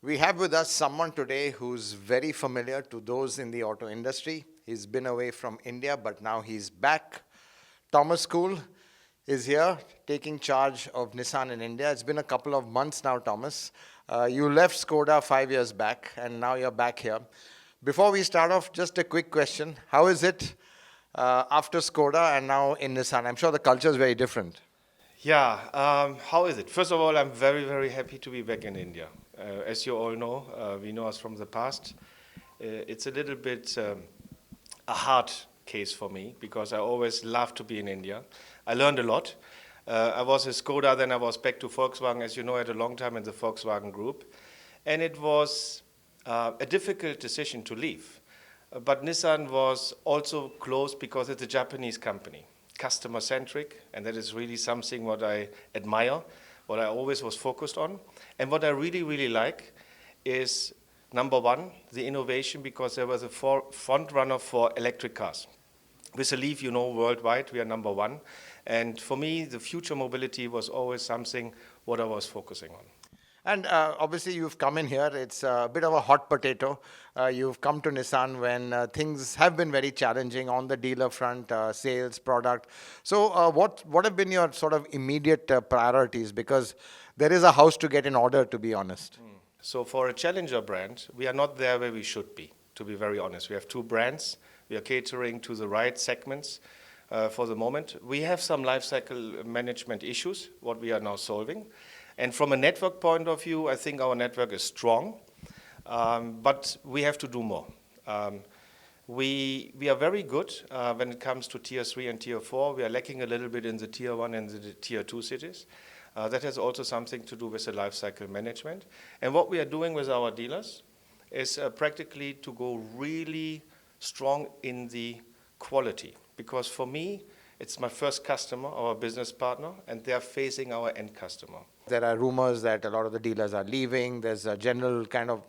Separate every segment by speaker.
Speaker 1: We have with us someone today who's very familiar to those in the auto industry. He's been away from India, but now he's back. Thomas Kuehl is here taking charge of Nissan in India. It's been a couple of months now, Thomas. You left Skoda 5 years back, and now you're back here. Before we start off, just a quick question. How is it after Skoda and now in Nissan? I'm sure the culture is very different.
Speaker 2: How is it? First of all, I'm very, very happy to be back in India. As you all know, we know us from the past. It's a little bit a hard case for me because I always loved to be in India. I learned a lot. I was at Skoda, then I was back to Volkswagen. As you know, I had a long time in the Volkswagen group. And it was a difficult decision to leave. But Nissan was also close because it's a Japanese company, customer-centric, and that is really something what I admire, what I always was focused on. And what I really, really like is, number one, the innovation, because there was a front runner for electric cars. With a Leaf, you know, worldwide, we are number one. And for me, the future mobility was always something what I was focusing on.
Speaker 1: And obviously, you've come in here. It's a bit of a hot potato. You've come to Nissan when things have been very challenging on the dealer front, sales, product. So, what have been your sort of immediate priorities? Because there is a house to get in order, to be honest.
Speaker 2: So, for a challenger brand, we are not there where we should be, to be very honest. We have two brands. We are catering to the right segments for the moment. We have some lifecycle management issues, what we are now solving. And from a network point of view, I think our network is strong, but we have to do more. We are very good when it comes to Tier 3 and Tier 4. We are lacking a little bit in the Tier 1 and the Tier 2 cities. That has also something to do with the lifecycle management. And what we are doing with our dealers is practically to go really strong in the quality. Because for me, it's my first customer, our business partner, and they are facing our end customer.
Speaker 1: There are rumors that a lot of the dealers are leaving. There's a general kind of,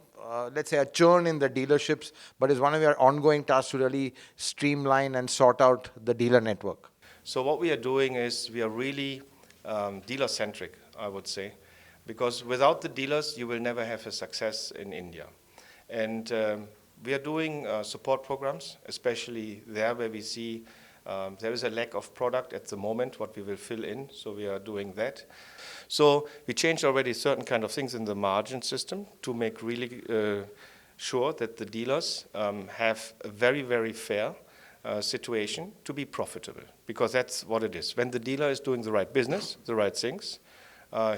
Speaker 1: let's say, a churn in the dealerships. But it's one of your ongoing tasks to really streamline and sort out the dealer network.
Speaker 2: So what we are doing is we are really dealer-centric, I would say. Because without the dealers, you will never have a success in India. And we are doing support programs, especially there where we see there is a lack of product at the moment, what we will fill in, so we are doing that. So we changed already certain kind of things in the margin system to make really sure that the dealers have a very, very fair situation to be profitable, because that's what it is. When the dealer is doing the right business, the right things,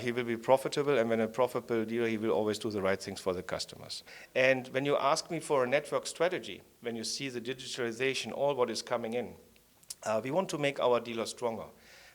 Speaker 2: he will be profitable, and when a profitable dealer, he will always do the right things for the customers. And when you ask me for a network strategy, when you see the digitalization, all what is coming in, we want to make our dealers stronger.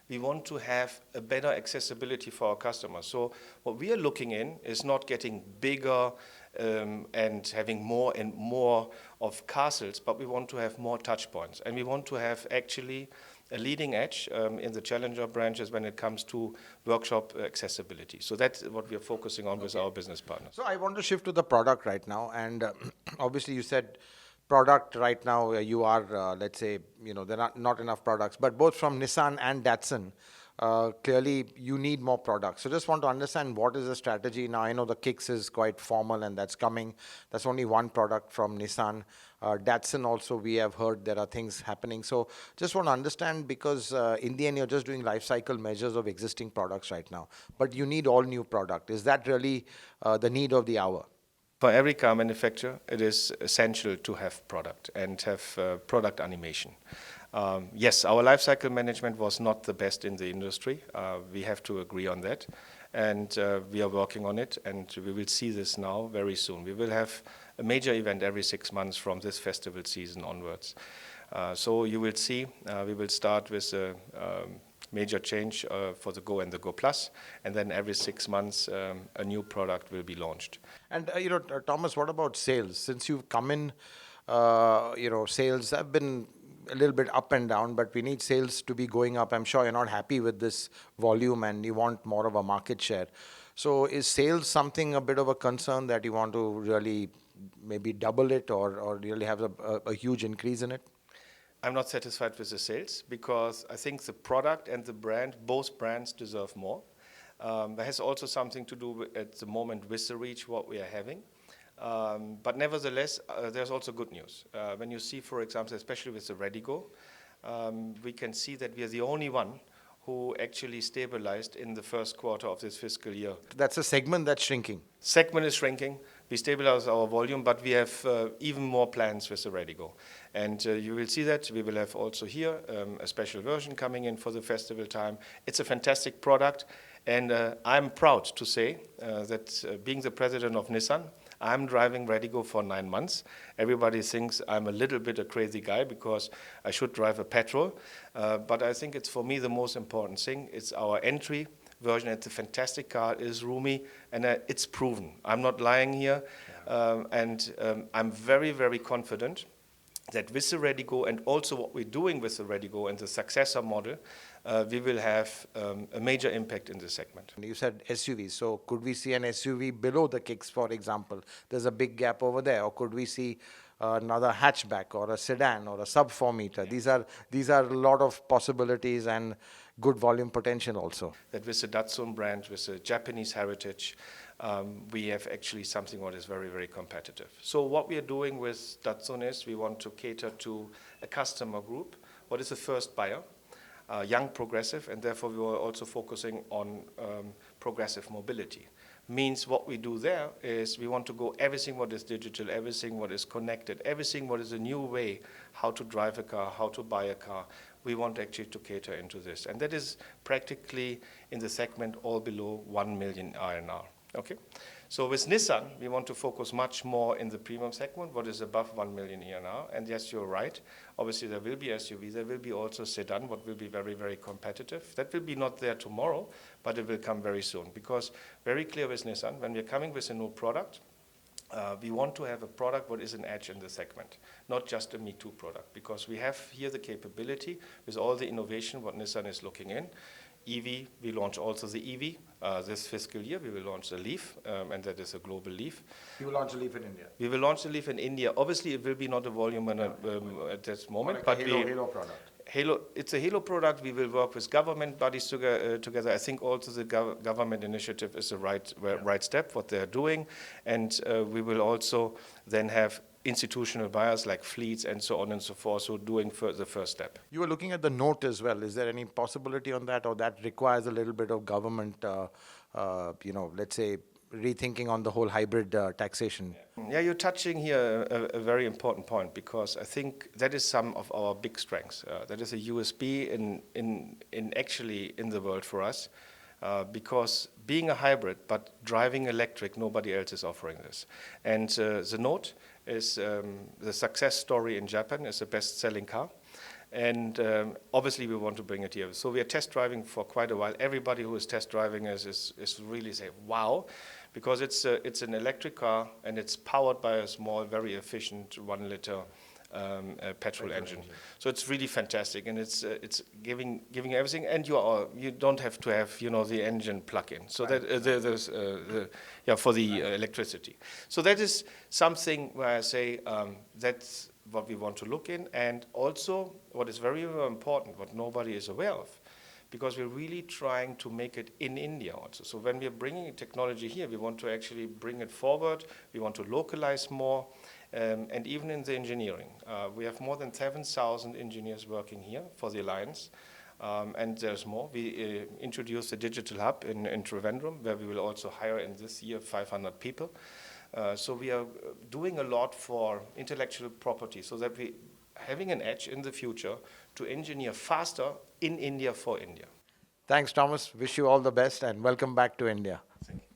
Speaker 2: We want to have a better accessibility for our customers. So what we are looking in is not getting bigger and having more and more of castles, but we want to have more touch points. And we want to have actually a leading edge in the challenger branches when it comes to workshop accessibility. So that's what we are focusing on with our business partners.
Speaker 1: So I want to shift to the product right now. And obviously, you said product right now, you are, let's say, there are not enough products, but both from Nissan and Datsun, clearly you need more products. So just want to understand what is the strategy. Now, I know the Kicks is quite formal and that's coming. That's only one product from Nissan. Datsun also, we have heard there are things happening. So just want to understand, because in the end, you're just doing life cycle measures of existing products right now, but you need all new product. Is that really the need of the hour?
Speaker 2: For every car manufacturer, it is essential to have product and have product animation. Yes, our lifecycle management was not the best in the industry. We have to agree on that. And we are working on it, and we will see this now very soon. We will have a major event every 6 months from this festival season onwards. So you will see, we will start with a major change for the Go and the Go Plus, and then every 6 months a new product will be launched.
Speaker 1: And Thomas, what about sales? Since you've come in, sales have been a little bit up and down, but we need sales to be going up. I'm sure you're not happy with this volume and you want more of a market share. So is sales something a bit of a concern that you want to really maybe double it or really have a huge increase in it?
Speaker 2: I'm not satisfied with the sales because I think the product and the brand, both brands deserve more. That has also something to do with, at the moment, with the reach what we are having. But nevertheless, there's also good news. When you see, for example, especially with the Redigo, we can see that we are the only one who actually stabilized in the first quarter of this fiscal year.
Speaker 1: That's a segment that's shrinking.
Speaker 2: Segment is shrinking. We stabilize our volume, but we have even more plans with the Redigo. And you will see that. We will have also here a special version coming in for the festival time. It's a fantastic product, and I'm proud to say that being the president of Nissan, I'm driving Redigo for 9 months. Everybody thinks I'm a little bit a crazy guy because I should drive a petrol. But I think it's, for me, the most important thing. It's our entry version. It's a fantastic car. It is roomy, and it's proven. I'm not lying here. I'm very, very confident that with the Redigo and also what we're doing with the Redigo and the successor model, we will have a major impact in this segment.
Speaker 1: You said SUVs, so could we see an SUV below the Kicks, for example? There's a big gap over there. Or could we see another hatchback or a sedan or a sub 4 meter?
Speaker 2: Yeah.
Speaker 1: These are a lot of possibilities and good volume potential also.
Speaker 2: That with the Datsun brand, with the Japanese heritage, we have actually something what is very, very competitive. So what we are doing with Datsun is we want to cater to a customer group. What is the first buyer? Young progressive, and therefore we are also focusing on progressive mobility. Means what we do there is we want to go everything what is digital, everything what is connected, everything what is a new way how to drive a car, how to buy a car. We want actually to cater into this. And that is practically in the segment all below 1 million INR. Okay? So with Nissan, we want to focus much more in the premium segment, what is above 1 million INR. And yes, you're right. Obviously, there will be SUV. There will be also sedan, what will be very, very competitive. That will be not there tomorrow, but it will come very soon. Because very clear with Nissan, when we're coming with a new product, we want to have a product what is an edge in the segment, not just a Me Too product. Because we have here the capability with all the innovation what Nissan is looking in. EV, we launch also the EV. This fiscal year, we will launch the Leaf, and that is a global Leaf.
Speaker 1: You will launch the Leaf in India?
Speaker 2: We will launch the Leaf in India. Obviously, it will be not a volume at this moment.
Speaker 1: Like but a Halo product.
Speaker 2: It's a Halo product. We will work with government bodies together. I think also the government initiative is the right step, what they're doing. And we will also then have institutional buyers like fleets and so on and so forth, so doing the first step.
Speaker 1: You were looking at the Note as well. Is there any possibility on that, or that requires a little bit of government, let's say, rethinking on the whole hybrid taxation?
Speaker 2: Yeah, you're touching here a very important point, because I think that is some of our big strengths. That is a USP in the world for us. Because being a hybrid but driving electric, nobody else is offering this. And the Note is the success story in Japan, is the best-selling car. And obviously we want to bring it here. So we are test driving for quite a while. Everybody who is test driving is really saying, wow, because it's an electric car and it's powered by a small, very efficient 1 liter petrol engine. So it's really fantastic, and it's giving everything, and you don't have to have the engine plug-in. So that for the electricity. So that is something where I say that's what we want to look in, and also what is very, very important, what nobody is aware of, because we're really trying to make it in India also. So when we're bringing technology here, we want to actually bring it forward. We want to localize more. And even in the engineering, we have more than 7,000 engineers working here for the Alliance, and there's more. We introduced a digital hub in Trivandrum, where we will also hire in this year 500 people. So we are doing a lot for intellectual property, so that we having an edge in the future to engineer faster in India for India.
Speaker 1: Thanks, Thomas. Wish you all the best, and welcome back to India.
Speaker 2: Thank you.